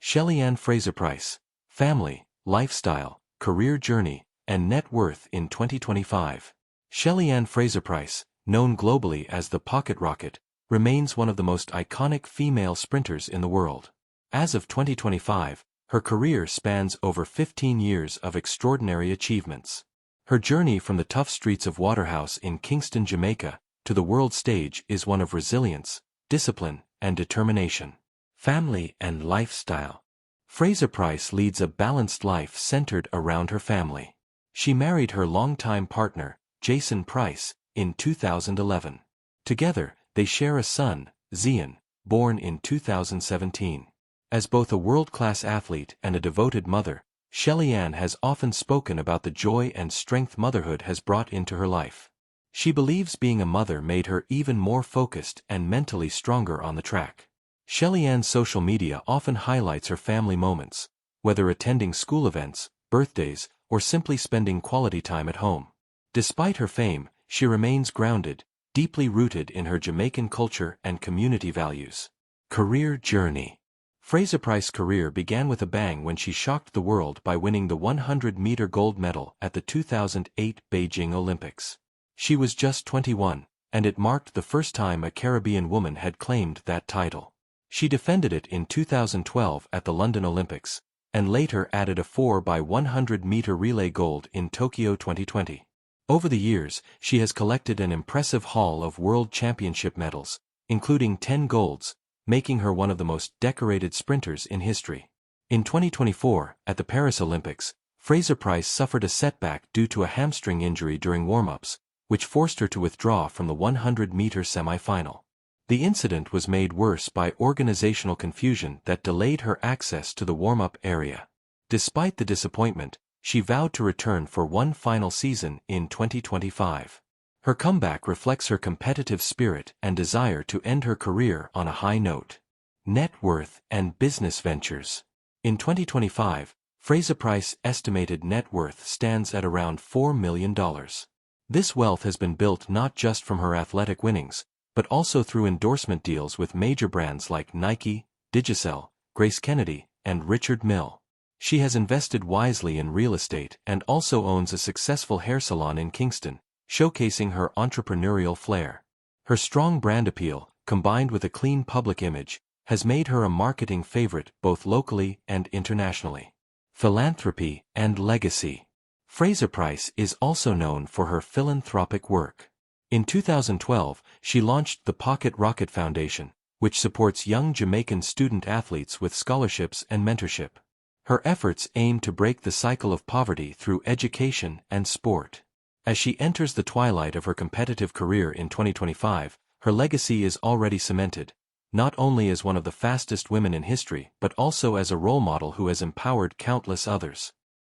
Shelly-Ann Fraser-Pryce, family, lifestyle, career journey, and net worth in 2025. Shelly-Ann Fraser-Pryce, known globally as the Pocket Rocket, remains one of the most iconic female sprinters in the world. As of 2025, her career spans over 15 years of extraordinary achievements. Her journey from the tough streets of Waterhouse in Kingston, Jamaica, to the world stage is one of resilience, discipline, and determination. Family and lifestyle. Fraser-Pryce leads a balanced life centered around her family. She married her longtime partner, Jason Price, in 2011. Together, they share a son, Zion, born in 2017. As both a world-class athlete and a devoted mother, Shelly-Ann has often spoken about the joy and strength motherhood has brought into her life. She believes being a mother made her even more focused and mentally stronger on the track. Shelly-Ann's social media often highlights her family moments, whether attending school events, birthdays, or simply spending quality time at home. Despite her fame, she remains grounded, deeply rooted in her Jamaican culture and community values. Career journey. Fraser-Pryce's career began with a bang when she shocked the world by winning the 100-meter gold medal at the 2008 Beijing Olympics. She was just 21, and it marked the first time a Caribbean woman had claimed that title. She defended it in 2012 at the London Olympics, and later added a 4x100-meter relay gold in Tokyo 2020. Over the years, she has collected an impressive haul of world championship medals, including 10 golds, making her one of the most decorated sprinters in history. In 2024, at the Paris Olympics, Fraser-Pryce suffered a setback due to a hamstring injury during warm-ups, which forced her to withdraw from the 100-meter semi-final. The incident was made worse by organizational confusion that delayed her access to the warm-up area. Despite the disappointment, she vowed to return for one final season in 2025. Her comeback reflects her competitive spirit and desire to end her career on a high note. Net worth and business ventures. In 2025, Fraser-Pryce's estimated net worth stands at around $4 million. This wealth has been built not just from her athletic winnings, but also through endorsement deals with major brands like Nike, Digicel, Grace Kennedy, and Richard Mille. She has invested wisely in real estate and also owns a successful hair salon in Kingston, showcasing her entrepreneurial flair. Her strong brand appeal, combined with a clean public image, has made her a marketing favorite both locally and internationally. Philanthropy and legacy. Fraser-Pryce is also known for her philanthropic work. In 2012, she launched the Pocket Rocket Foundation, which supports young Jamaican student athletes with scholarships and mentorship. Her efforts aim to break the cycle of poverty through education and sport. As she enters the twilight of her competitive career in 2025, her legacy is already cemented, not only as one of the fastest women in history but also as a role model who has empowered countless others.